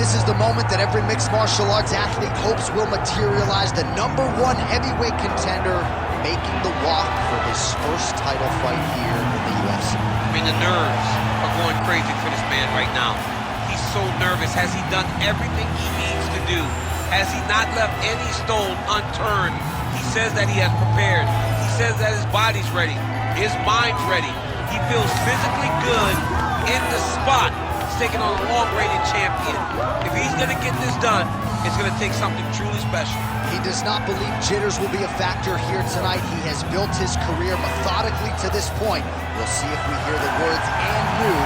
This is the moment that every mixed martial arts athlete hopes will materialize. The #1 heavyweight contender making the walk for his first title fight here in the UFC. I mean, the nerves are going crazy for this man right now. He's so nervous. Has he done everything he needs to do? Has he not left any stone unturned? He says that he has prepared. He says that his body's ready. His mind's ready. He feels physically good in the spot. He's taking on a long-reigning champion. If he's going to get this done, it's going to take something truly special. He does not believe jitters will be a factor here tonight. He has built his career methodically to this point. We'll see if we hear the words "and new"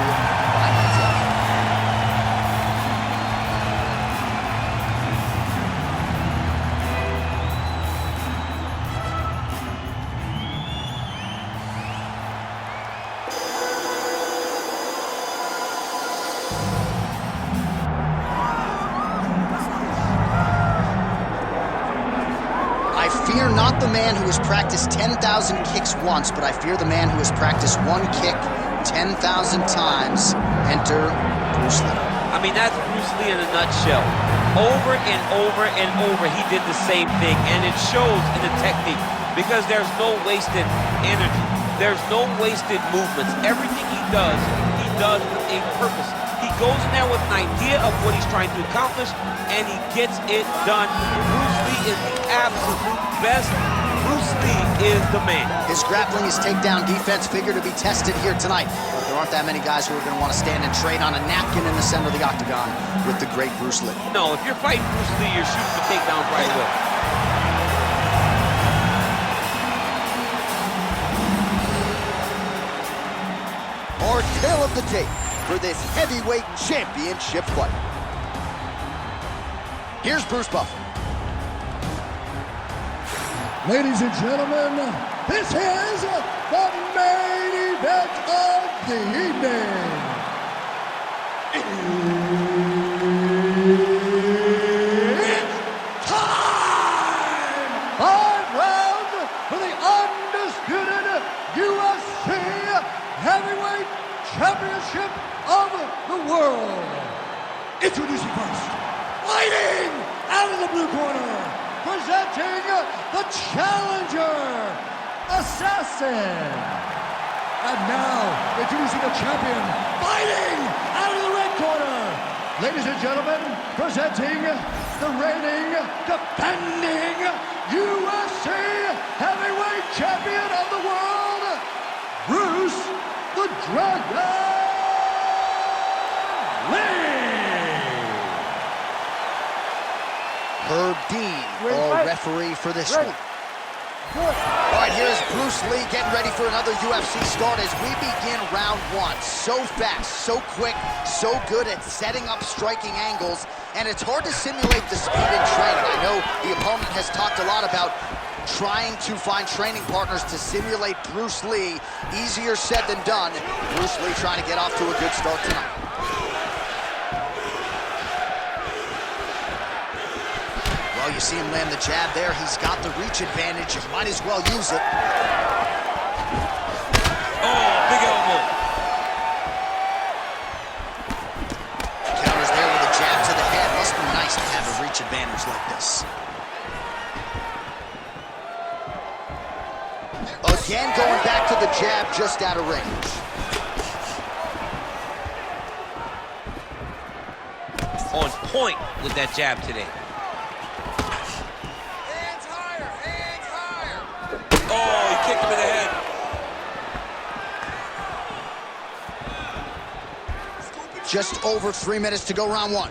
by himself. I fear not the man who has practiced 10,000 kicks once, but I fear the man who has practiced one kick 10,000 times. Enter Bruce Lee. I mean, that's Bruce Lee in a nutshell. Over and over and over, he did the same thing, and it shows in the technique because there's no wasted energy. There's no wasted movements. Everything he does with a purpose. He goes in there with an idea of what he's trying to accomplish, and he gets it done. Bruce Lee is the absolute best. Bruce Lee is the man. His grappling, his takedown defense figure to be tested here tonight. But there aren't that many guys who are going to want to stand and trade on a napkin in the center of the octagon with the great Bruce Lee. No, if you're fighting Bruce Lee, you're shooting for takedowns right away. Our tale of the tape for this heavyweight championship fight. Here's Bruce Buffer. Ladies and gentlemen, this is the main event of the evening. It's time! 5 rounds for the undisputed UFC Heavyweight Championship of the world. Introducing first, fighting out of the blue corner, presenting the challenger, Assassin. And now, introducing the champion, fighting out of the red corner. Ladies and gentlemen, presenting the reigning, defending UFC Heavyweight Champion of the world, Bruce the Dragon Lee. Herb Dean, our referee for this one. All right, here's Bruce Lee getting ready for another UFC start as we begin round 1. So fast, so quick, so good at setting up striking angles, and it's hard to simulate the speed in training. I know the opponent has talked a lot about trying to find training partners to simulate Bruce Lee. Easier said than done. Bruce Lee trying to get off to a good start tonight. Well, you see him land the jab there. He's got the reach advantage. You might as well use it. Oh, big elbow. Counters there with a jab to the head. Must be nice to have a reach advantage like this. Again, going back to the jab, just out of range. On point with that jab today. Hands higher, hands higher. Oh, he kicked him in the head. Just over 3 minutes to go, round 1.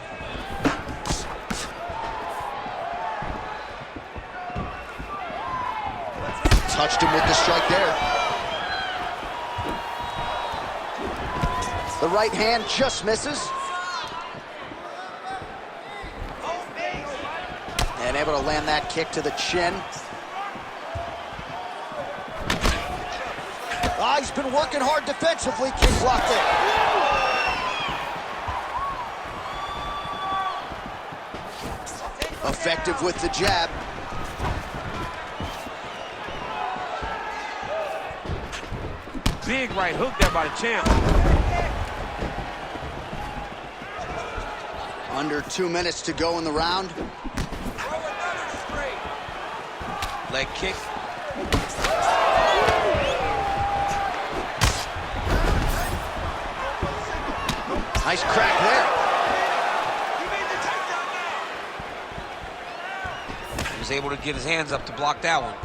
Touched him with the strike there. The right hand just misses. And able to land that kick to the chin. Ah, he's been working hard defensively. Kick blocked there. Effective with the jab. Big right hook there by the champ. Under 2 minutes to go in the round. Leg kick. Nice crack there. He was able to get his hands up to block that one.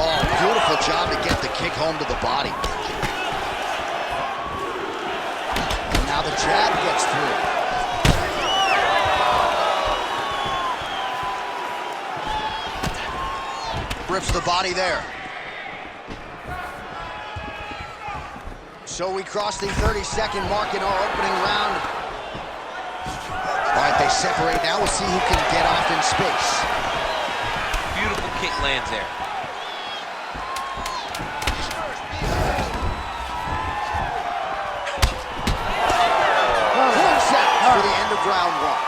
Oh, beautiful job to get the kick home to the body. And now the jab gets through. Rips the body there. So we cross the 30-second mark in our opening round. All right, they separate now. We'll see who can get off in space. Beautiful kick lands there. For the end of round one.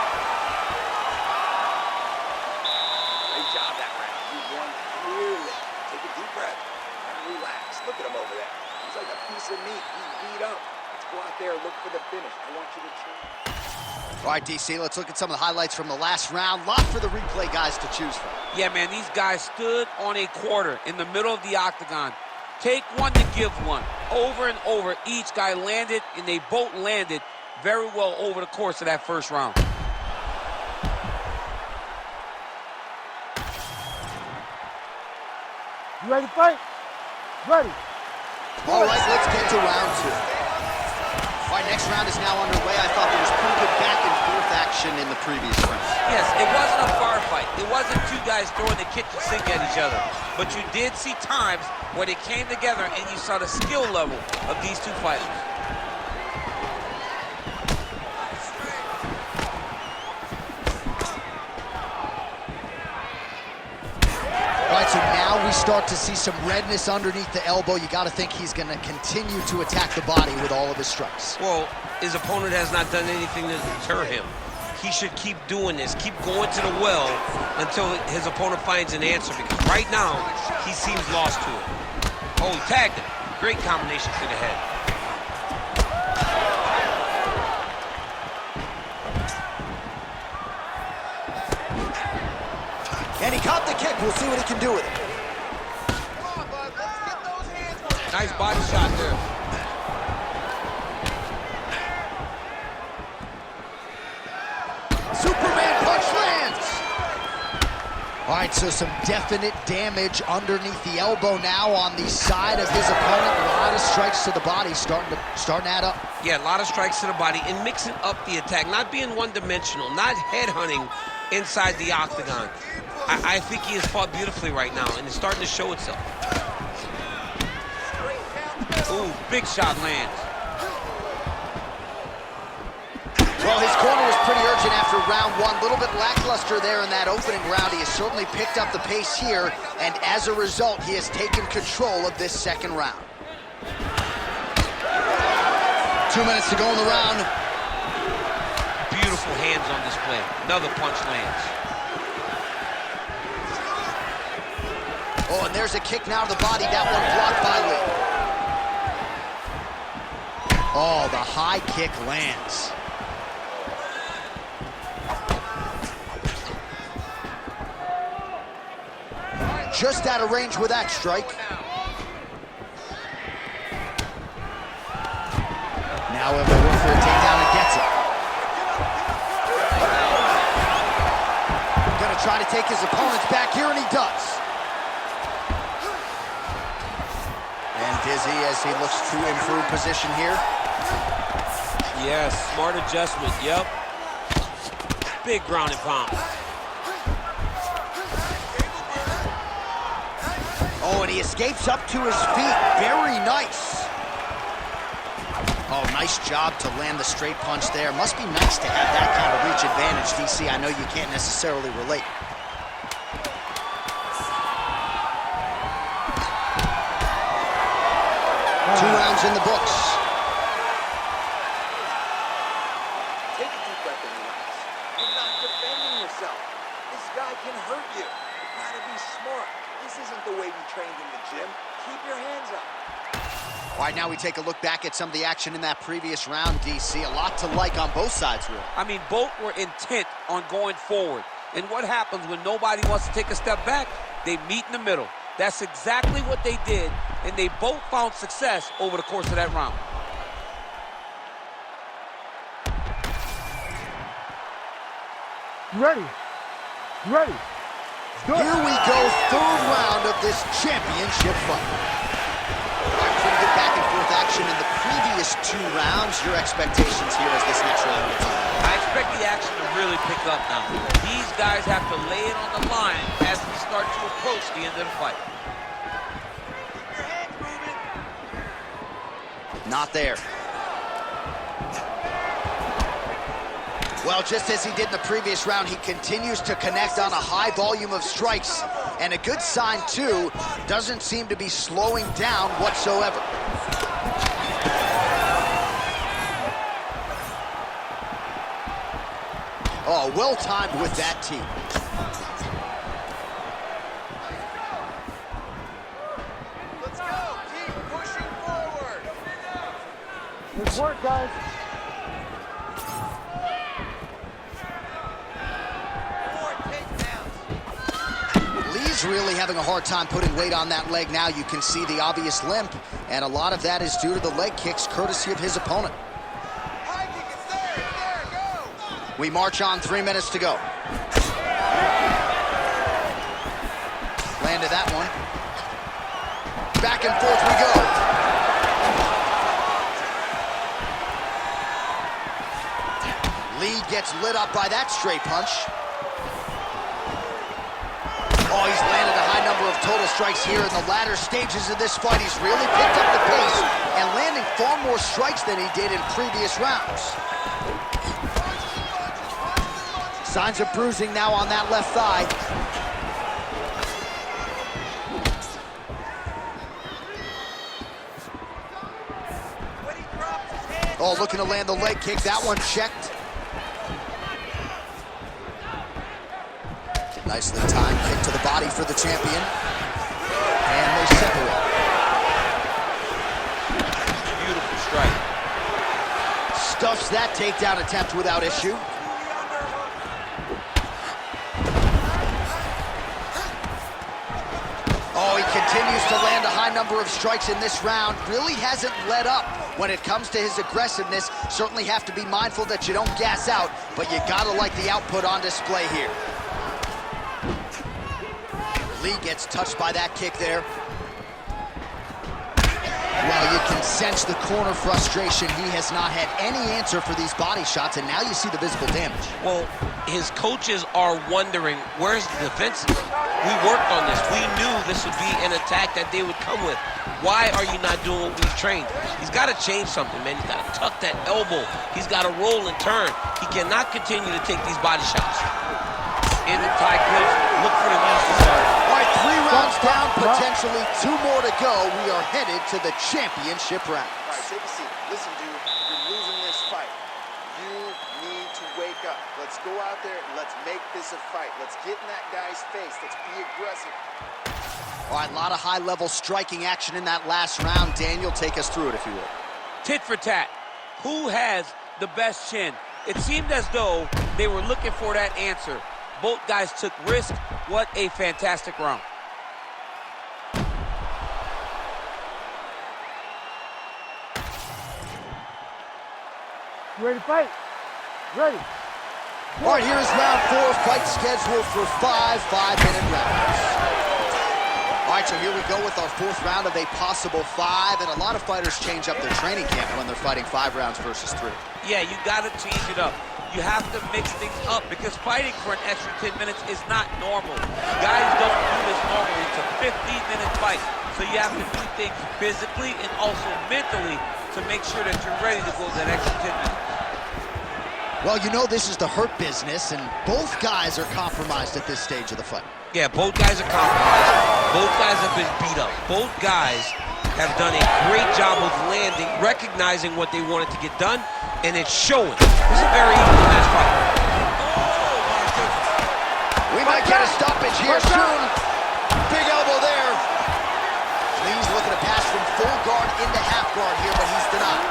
Great job that round. You won clearly. Take a deep breath and relax. Look at him over there. He's like a piece of meat. He's beat up. Let's go out there and look for the finish. I want you to choose. All right, DC, let's look at some of the highlights from the last round. Lot for the replay guys to choose from. Yeah, man, these guys stood on a quarter in the middle of the octagon. Take one to give one. Over and over, each guy landed, and they both landed very well over the course of that first round. You ready to fight? Ready. All right, let's get to round two. All right, next round is now underway. I thought there was pretty good back and forth action in the previous round. Yes, it wasn't a bar fight. It wasn't two guys throwing the kitchen sink at each other. But you did see times where they came together and you saw the skill level of these two fighters. All right, so now we start to see some redness underneath the elbow. You got to think he's going to continue to attack the body with all of his strikes. Well, his opponent has not done anything to deter him. He should keep doing this, keep going to the well until his opponent finds an answer, because right now, he seems lost to it. Oh, he tagged him. Great combination to the head. And he caught the kick. We'll see what he can do with it. Nice body shot there. Superman punch lands. All right, so some definite damage underneath the elbow now on the side of his opponent. A lot of strikes to the body starting to add up. Yeah, a lot of strikes to the body and mixing up the attack, not being one-dimensional, not headhunting inside the octagon. I think he has fought beautifully right now, and it's starting to show itself. Ooh, big shot lands. Well, his corner was pretty urgent after round one. A little bit lackluster there in that opening round. He has certainly picked up the pace here, and as a result, he has taken control of this second round. 2 minutes to go in the round. Beautiful hands on display. Another punch lands. Oh, and there's a kick now to the body. That one blocked by Lee. Oh, the high kick lands. Just out of range with that strike. Now able to look for a takedown and gets it. Gonna try to take his opponents back here, and he does. And dizzy as he looks to improve position here. Yes, smart adjustment, yep. Big ground and pound. Oh, and he escapes up to his feet. Very nice. Oh, nice job to land the straight punch there. Must be nice to have that kind of reach advantage, DC. I know you can't necessarily relate. Two rounds in the books. Take a deep breath and relax. You're not defending yourself. This guy can hurt you. You gotta be smart. This isn't the way we trained in the gym. your hands up. All right, now we take a look back at some of the action in that previous round, DC. A lot to like on both sides, really. I mean, both were intent on going forward. And what happens when nobody wants to take a step back? They meet in the middle. That's exactly what they did, and they both found success over the course of that round. Ready. Ready. Good. Here we go, third round of this championship fight. All right, pretty good back and forth action in the previous 2 rounds. Your expectations here as this next round gets on? I expect the action to really pick up now. These guys have to lay it on the line as we start to approach the end of the fight. Keep your hands moving. Not there. Well, just as he did in the previous round, he continues to connect on a high volume of strikes. And a good sign, too, doesn't seem to be slowing down whatsoever. Oh, well-timed with that team. Let's go. Keep pushing forward. Good work, guys. Lee's really having a hard time putting weight on that leg now. You can see the obvious limp, and a lot of that is due to the leg kicks courtesy of his opponent. High kick, it's there, go. We march on, 3 minutes to go. Landed that one. Back and forth we go. Lee gets lit up by that straight punch. Oh, he's landed a high number of total strikes here in the latter stages of this fight. He's really picked up the pace and landing far more strikes than he did in previous rounds. Signs of bruising now on that left thigh. When he drops his hands. Oh, looking to land the leg kick. That one checked. Nicely timed kick to the body for the champion. And they separate. Beautiful strike. Stuffs that takedown attempt without issue. Oh, he continues to land a high number of strikes in this round. Really hasn't let up when it comes to his aggressiveness. Certainly have to be mindful that you don't gas out, but you gotta like the output on display here. Lee gets touched by that kick there. Well, you can sense the corner frustration. He has not had any answer for these body shots, and now you see the visible damage. Well, his coaches are wondering, where's the defenses? We worked on this. We knew this would be an attack that they would come with. Why are you not doing what we've trained? He's got to change something, man. He's got to tuck that elbow. He's got to roll and turn. He cannot continue to take these body shots. In the tie clips, look for the knees to start. All right, 3 rounds down, potentially 2 more to go. We are headed to the championship rounds. All right, take a seat. Listen, dude, you're losing this fight. You need to wake up. Let's go out there and let's make this a fight. Let's get in that guy's face. Let's be aggressive. All right, a lot of high-level striking action in that last round. Daniel, take us through it, if you will. Tit for tat. Who has the best chin? It seemed as though they were looking for that answer. Both guys took risks. What a fantastic round. You ready to fight? Ready. All right, here's round 4, fight scheduled for 5 5-minute rounds. All right, so here we go with our 4th round of a possible 5, and a lot of fighters change up their training camp when they're fighting 5 rounds versus 3. Yeah, you got to change it up. You have to mix things up because fighting for an extra 10 minutes is not normal. Guys don't do this normally. It's a 15-minute fight. So you have to do things physically and also mentally to make sure that you're ready to go that extra 10 minutes. Well, you know this is the hurt business, and both guys are compromised at this stage of the fight. Yeah, both guys are compromised. Both guys have been beat up. Both guys have done a great job of landing, recognizing what they wanted to get done, and it's showing. This is a very equal match fight. We might get a stoppage here soon. Big elbow there. Lee's looking to pass guard here, but he's denied.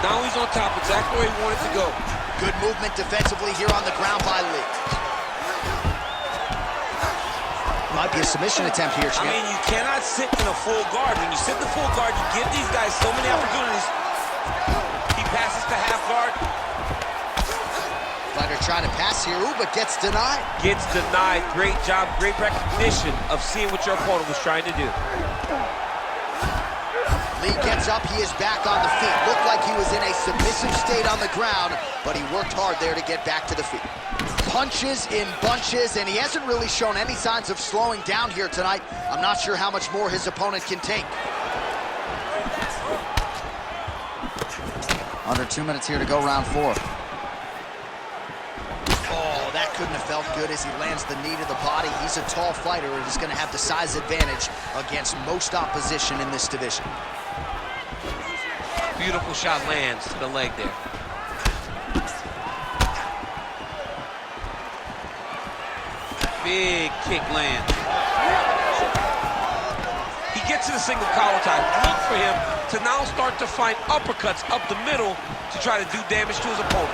Now he's on top, exactly where he wanted to go. Good movement defensively here on the ground by Lee. Might be a submission attempt here, Champ. I mean, you cannot sit in a full guard. When you sit in the full guard, you give these guys so many opportunities. He passes to half guard. Fighter trying to pass here, ooh, but gets denied. Gets denied. Great job, great recognition of seeing what your opponent was trying to do. Lee gets up, he is back on the feet. Looked like he was in a submissive state on the ground, but he worked hard there to get back to the feet. Punches in bunches, and he hasn't really shown any signs of slowing down here tonight. I'm not sure how much more his opponent can take. Under 2 minutes here to go, round 4. Oh, that couldn't have felt good as he lands the knee to the body. He's a tall fighter and is going to have the size advantage against most opposition in this division. Beautiful shot lands to the leg there. Big kick lands. He gets to the single collar tie. Look for him to now start to find uppercuts up the middle to try to do damage to his opponent.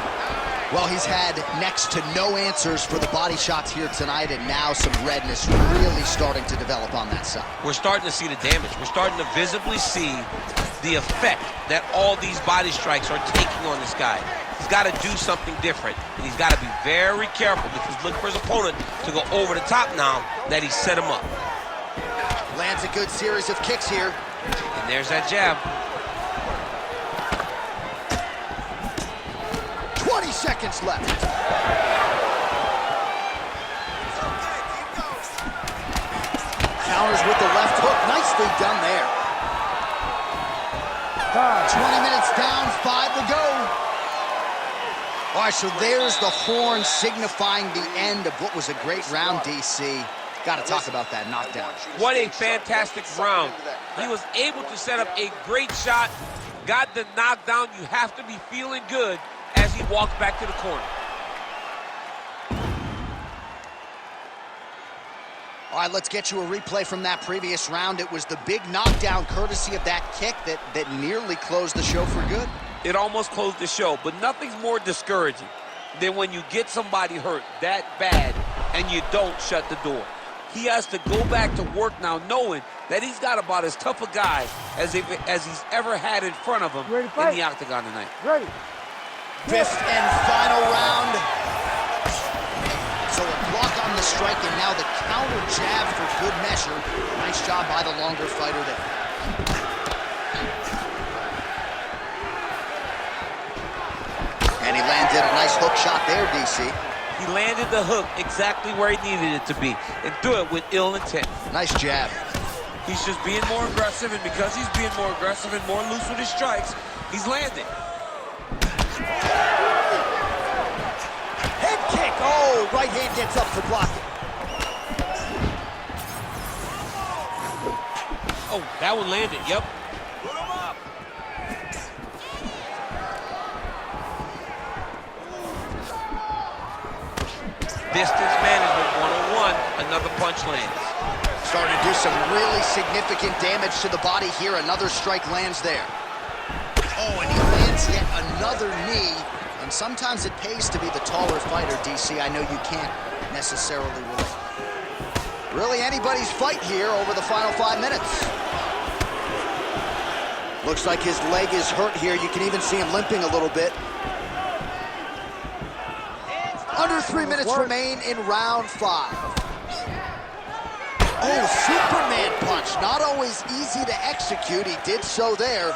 Well, he's had next to no answers for the body shots here tonight, and now some redness really starting to develop on that side. We're starting to see the damage. We're starting to visibly see the effect that all these body strikes are taking on this guy. He's got to do something different, and he's got to be very careful because look for his opponent to go over the top now that he set him up. Lands a good series of kicks here. And there's that jab. 20 seconds left. Counters with the left hook. Nicely done there. 20 minutes down, 5 to go. All right, so there's the horn signifying the end of what was a great round, DC. Got to talk about that knockdown. What a fantastic round. He was able to set up a great shot, got the knockdown. You have to be feeling good as he walks back to the corner. All right, let's get you a replay from that previous round. It was the big knockdown courtesy of that kick that nearly closed the show for good. It almost closed the show, but nothing's more discouraging than when you get somebody hurt that bad and you don't shut the door. He has to go back to work now knowing that he's got about as tough a guy as he's ever had in front of him in the octagon tonight. Ready. 5th and final round. So a block on the strike, and now the counter jab for good measure. Nice job by the longer fighter there. And he landed a nice hook shot there, DC. He landed the hook exactly where he needed it to be and threw it with ill intent. Nice jab. He's just being more aggressive, and because he's being more aggressive and more loose with his strikes, he's landing. Head kick. Oh, right hand gets up to block it. Oh, that one landed, yep. Distance management 101, another punch lands. Starting to do some really significant damage to the body here. Another strike lands there. Oh, and he lands yet another knee. And sometimes it pays to be the taller fighter, DC. I know you can't necessarily relate. Really anybody's fight here over the final 5 minutes. Looks like his leg is hurt here. You can even see him limping a little bit. Under 3 minutes remain in round 5. Oh, Superman punch. Not always easy to execute. He did so there.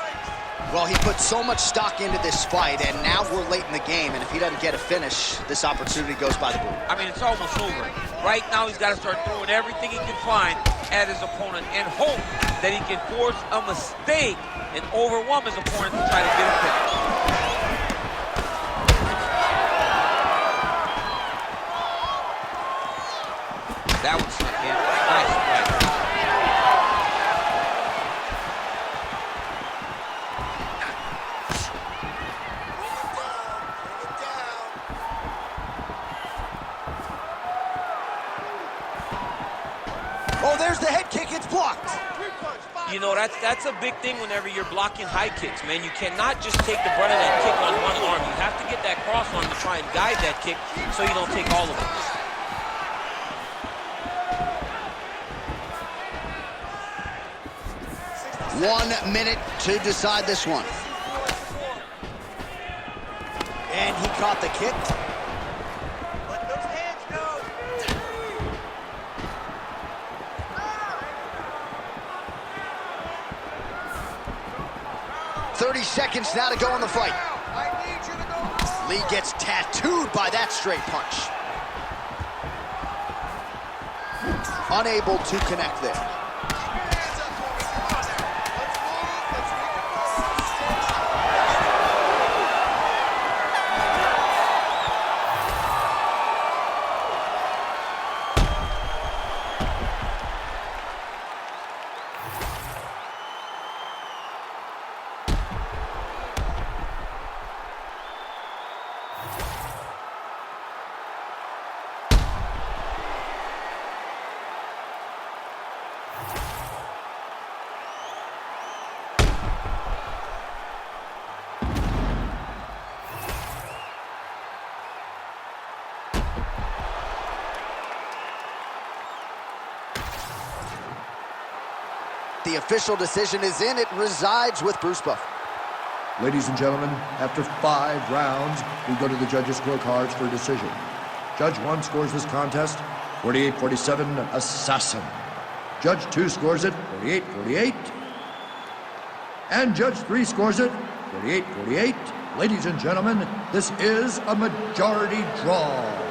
Well, he put so much stock into this fight, and now we're late in the game, and if he doesn't get a finish, this opportunity goes by the board. I mean, it's almost over. Right now, he's got to start throwing everything he can find at his opponent and hope that he can force a mistake and overwhelm his opponent to try to get a finish. That one snuck in. Nice strike. Oh, there's the head kick. It's blocked. You know, that's a big thing whenever you're blocking high kicks, man. You cannot just take the brunt of that kick on one arm. You have to get that cross arm to try and guide that kick so you don't take all of it. 1 minute to decide this one. And he caught the kick. Let those hands go. 30 seconds now to go in the fight. I need you to go. Lee gets tattooed by that straight punch. Unable to connect there. The official decision is in. It resides with Bruce Buffer. Ladies and gentlemen, after 5 rounds, we go to the judges' scorecards for a decision. Judge 1 scores this contest 48-47, Assassin. Judge 2 scores it 48-48. And Judge 3 scores it 48-48. Ladies and gentlemen, this is a majority draw.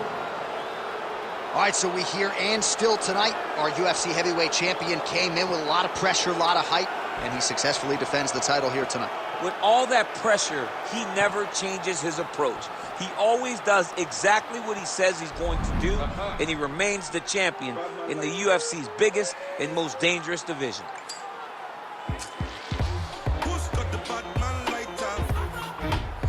All right, so we hear and still tonight, our UFC heavyweight champion came in with a lot of pressure, a lot of hype, and he successfully defends the title here tonight. With all that pressure, he never changes his approach. He always does exactly what he says he's going to do, and he remains the champion in the UFC's biggest and most dangerous division.